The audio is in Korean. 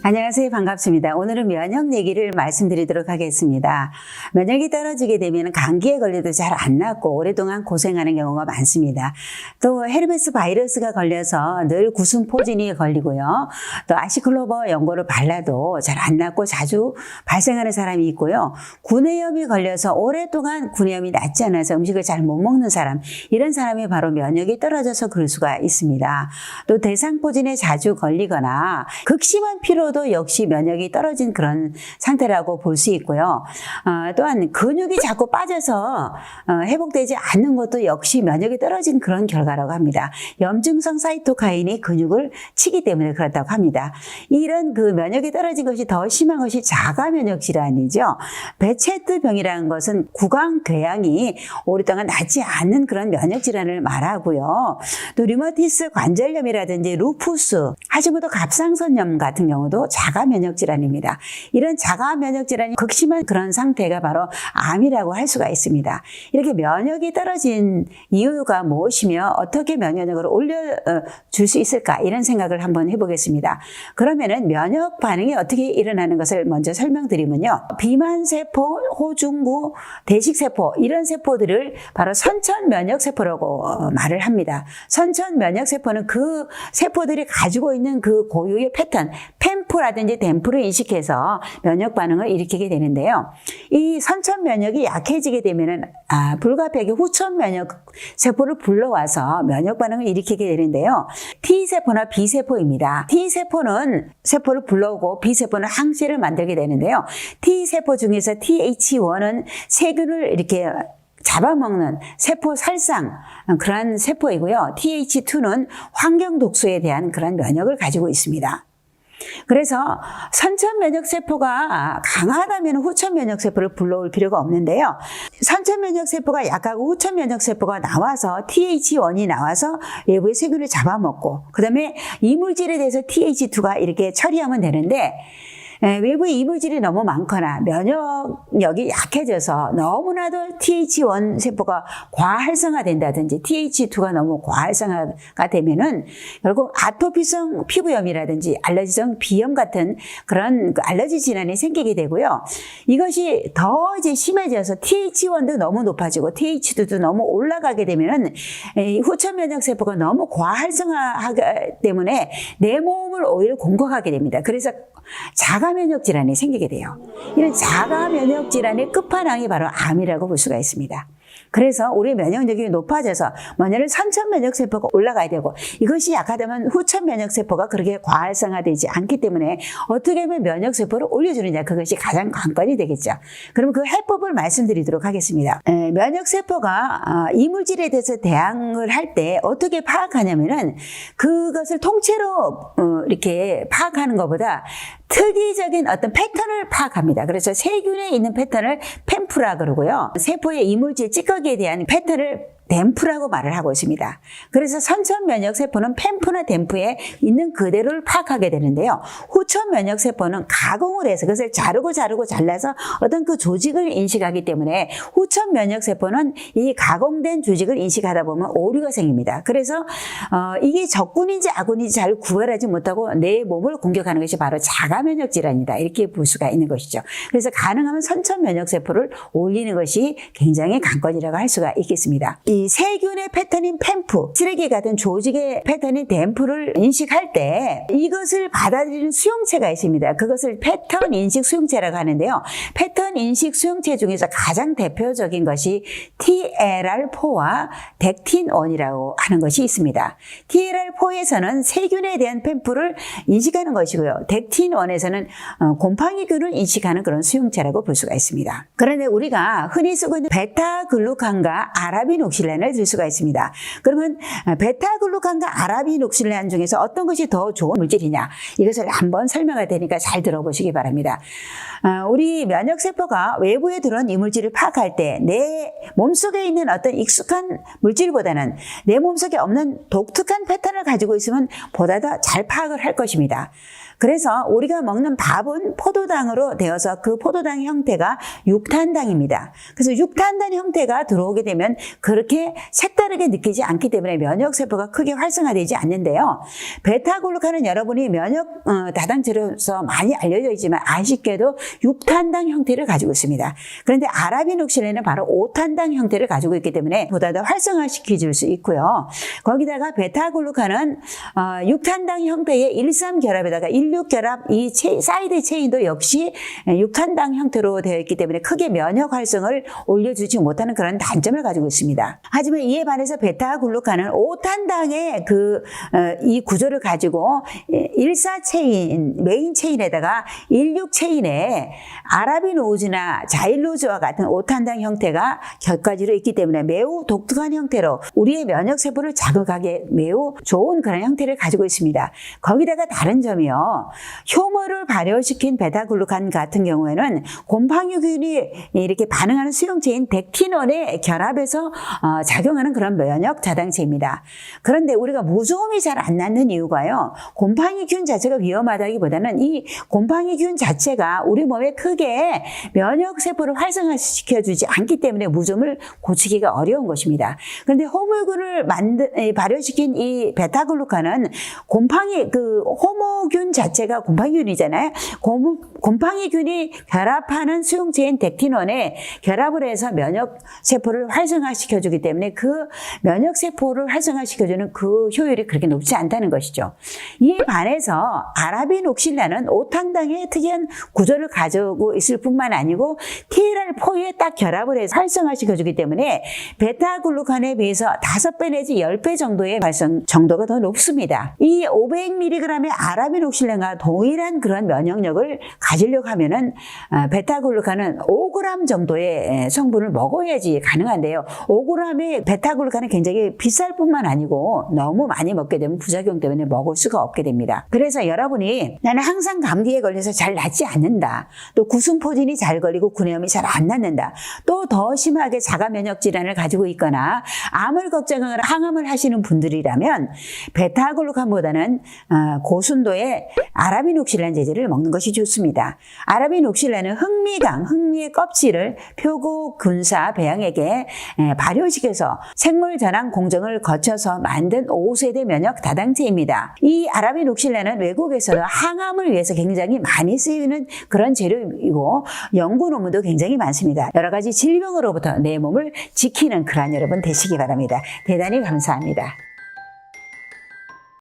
안녕하세요. 반갑습니다. 오늘은 면역 얘기를 말씀드리도록 하겠습니다. 면역이 떨어지게 되면 감기에 걸려도 잘 안 낫고 오랫동안 고생하는 경우가 많습니다. 또 헤르메스 바이러스가 걸려서 늘 구순포진이 걸리고요. 또 아시클로버 연고를 발라도 잘 안 낫고 자주 발생하는 사람이 있고요. 구내염이 걸려서 오랫동안 구내염이 낫지 않아서 음식을 잘 못 먹는 사람, 이런 사람이 바로 면역이 떨어져서 그럴 수가 있습니다. 또 대상포진에 자주 걸리거나 극심한 피로도 역시 면역이 떨어진 그런 상태라고 볼 수 있고요. 또한 근육이 자꾸 빠져서 회복되지 않는 것도 역시 면역이 떨어진 그런 결과라고 합니다. 염증성 사이토카인이 근육을 치기 때문에 그렇다고 합니다. 이런 그 면역이 떨어진 것이 더 심한 것이 자가 면역 질환이죠. 베체트병이라는 것은 구강궤양이 오랫동안 낫지 않는 그런 면역 질환을 말하고요. 또 류마티스 관절염이라든지 루푸스, 하시모토 갑상선염 같은 경우도 자가 면역 질환입니다. 이런 자가 면역 질환이 극심한 그런 상태가 바로 암이라고 할 수가 있습니다. 이렇게 면역이 떨어진 이유가 무엇이며 어떻게 면역력을 올려줄 수 있을까, 이런 생각을 한번 해보겠습니다. 그러면은 면역 반응이 어떻게 일어나는 것을 먼저 설명드리면요. 비만세포, 호중구, 대식세포, 이런 세포들을 바로 선천 면역세포라고 말을 합니다. 선천 면역세포는 그 세포들이 가지고 있는 그 고유의 패턴, 펜프라든지 댐프를 인식해서 면역 반응을 일으키게 되는데요. 이 선천 면역이 약해지게 되면은 불가피하게 후천 면역 세포를 불러와서 면역 반응을 일으키게 되는데요. T세포나 B세포입니다. T세포는 세포를 불러오고 B세포는 항체를 만들게 되는데요. T세포 중에서 TH1은 세균을 이렇게 잡아먹는 세포 살상, 그러한 세포이고요. TH2는 환경 독소에 대한 그런 면역을 가지고 있습니다. 그래서 선천 면역세포가 강하다면 후천 면역세포를 불러올 필요가 없는데요. 선천 면역세포가 약하고 후천 면역세포가 나와서 TH1이 나와서 외부의 세균을 잡아먹고, 그 다음에 이물질에 대해서 TH2가 이렇게 처리하면 되는데, 외부의 이물질이 너무 많거나 면역력이 약해져서 너무나도 TH1 세포가 과활성화된다든지 TH2가 너무 과활성화가 되면은 결국 아토피성 피부염이라든지 알러지성 비염 같은 그런 알러지 질환이 생기게 되고요. 이것이 더 이제 심해져서 TH1도 너무 높아지고 TH2도 너무 올라가게 되면은 후천 면역 세포가 너무 과활성화하기 때문에 내 몸을 오히려 공격하게 됩니다. 그래서 자가 면역 질환이 생기게 돼요. 이런 자가 면역 질환의 끝판왕이 바로 암이라고 볼 수가 있습니다. 그래서 우리 면역력이 높아져서 먼저는 선천 면역세포가 올라가야 되고, 이것이 약하다면 후천 면역세포가 그렇게 과활성화되지 않기 때문에 어떻게 하면 면역세포를 올려주느냐, 그것이 가장 관건이 되겠죠. 그럼 그 해법을 말씀드리도록 하겠습니다. 면역세포가 이물질에 대해서 대항을 할 때 어떻게 파악하냐면은 그것을 통째로 이렇게 파악하는 것보다 특이적인 어떤 패턴을 파악합니다. 그래서 세균에 있는 패턴을 펜프라 그러고요. 세포의 이물질 찌꺼기에 대한 패턴을 댐프라고 말을 하고 있습니다. 그래서 선천 면역세포는 펜프나 댐프에 있는 그대로를 파악하게 되는데요. 후천 면역세포는 가공을 해서 그것을 자르고 잘라서 어떤 그 조직을 인식하기 때문에 후천 면역세포는 이 가공된 조직을 인식하다 보면 오류가 생깁니다. 그래서 이게 적군인지 아군인지 잘 구별하지 못하고 내 몸을 공격하는 것이 바로 자가 면역 질환이다, 이렇게 볼 수가 있는 것이죠. 그래서 가능하면 선천 면역세포를 올리는 것이 굉장히 관건이라고 할 수가 있겠습니다. 이 세균의 패턴인 펜프, 쓰레기 같은 조직의 패턴인 댐프를 인식할 때 이것을 받아들이는 수용체가 있습니다. 그것을 패턴 인식 수용체라고 하는데요. 패턴 인식 수용체 중에서 가장 대표적인 것이 TLR4와 덱틴1이라고 하는 것이 있습니다. TLR4에서는 세균에 대한 펜프를 인식하는 것이고요. 덱틴1에서는 곰팡이균을 인식하는 그런 수용체라고 볼 수가 있습니다. 그런데 우리가 흔히 쓰고 있는 베타글루칸과 아라비녹실렌을 들 수가 있습니다. 그러면 베타글루칸과 아라비녹실렌 중에서 어떤 것이 더 좋은 물질이냐, 이것을 한번 설명할 테니까 잘 들어보시기 바랍니다. 우리 면역세포가 외부에 들어온 이물질을 파악할 때 내 몸속에 있는 어떤 익숙한 물질보다는 내 몸속에 없는 독특한 패턴을 가지고 있으면 보다 더 잘 파악을 할 것입니다. 그래서 우리가 먹는 밥은 포도당으로 되어서 그 포도당 형태가 육탄당입니다. 그래서 육탄당 형태가 들어오게 되면 그렇게 색다르게 느끼지 않기 때문에 면역세포가 크게 활성화되지 않는데요. 베타글루칸은 여러분이 면역 다당체로서 많이 알려져 있지만 아쉽게도 육탄당 형태를 가지고 있습니다. 그런데 아라비녹실레는 바로 5탄당 형태를 가지고 있기 때문에 보다 더 활성화시켜 줄 수 있고요. 거기다가 베타글루칸은 6탄당 형태의 13결합에다가 16결합 이 사이드 체인도 역시 6탄당 형태로 되어 있기 때문에 크게 면역 활성을 올려주지 못하는 그런 단점을 가지고 있습니다. 하지만 이에 반해서 베타글루칸은 5탄당의 이 구조를 가지고 14 체인, 메인 체인에다가 16 체인에 아라비노즈나 자일로즈와 같은 5탄당 형태가 곁가지로 있기 때문에 매우 독특한 형태로 우리의 면역세포를 자극하기에 매우 좋은 그런 형태를 가지고 있습니다. 거기다가 다른 점이요. 효모를 발효시킨 베타글루칸 같은 경우에는 곰팡이균이 이렇게 반응하는 수용체인 덱티논에 결합해서 작용하는 그런 면역 자당체입니다. 그런데 우리가 무좀이 잘 안 낫는 이유가요. 곰팡이균 자체가 위험하다기보다는 이 곰팡이균 자체가 우리 몸에 크게 면역세포를 활성화시켜주지 않기 때문에 무좀을 고치기가 어려운 것입니다. 그런데 호모균을 발효시킨 이 베타글루칸은 호모균 자체가 곰팡이균이잖아요. 곰팡이균이 결합하는 수용체인 덱티논에 결합을 해서 면역세포를 활성화시켜주기 때문에 그 면역세포를 활성화시켜주는 그 효율이 그렇게 높지 않다는 것이죠. 이에 반해서 아라비녹실라는 5탄당의 특이한 구조를 가지고 있을 뿐만 아니고 TLR4에 딱 결합을 해서 활성화시켜주기 때문에 베타글루칸에 비해서 5배 내지 10배 정도의 발성 정도가 더 높습니다. 이 500mg의 아라비녹실라가 동일한 그런 면역력을 가지려고 하면은 베타글루칸은 5g 정도의 성분을 먹어야지 가능한데요. 5g의 베타글루칸은 굉장히 비쌀 뿐만 아니고 너무 많이 먹게 되면 부작용 때문에 먹을 수가 없게 됩니다. 그래서 여러분이 나는 항상 감기에 걸려서 잘 낫지 않는다. 또 구순포진이 잘 걸리고 구내염이 잘 안 낫는다. 또 더 심하게 자가면역 질환을 가지고 있거나 암을 걱정하거나 항암을 하시는 분들이라면 베타글루칸보다는 고순도의 아라비녹실란 제제를 먹는 것이 좋습니다. 아라비녹실란은 흥미의 껍질을 표고 균사 배양액에 발효시켜서 생물 전환 공정을 거쳐서 만든 5세대 면역 다당체입니다. 이 아라비녹실란은 외국에서도 항암을 위해서 굉장히 많이 쓰이는 그런 재료이고 연구 논문도 굉장히 많습니다. 여러 가지 질병으로부터 내 몸을 지키는 그러한 여러분 되시기 바랍니다. 대단히 감사합니다.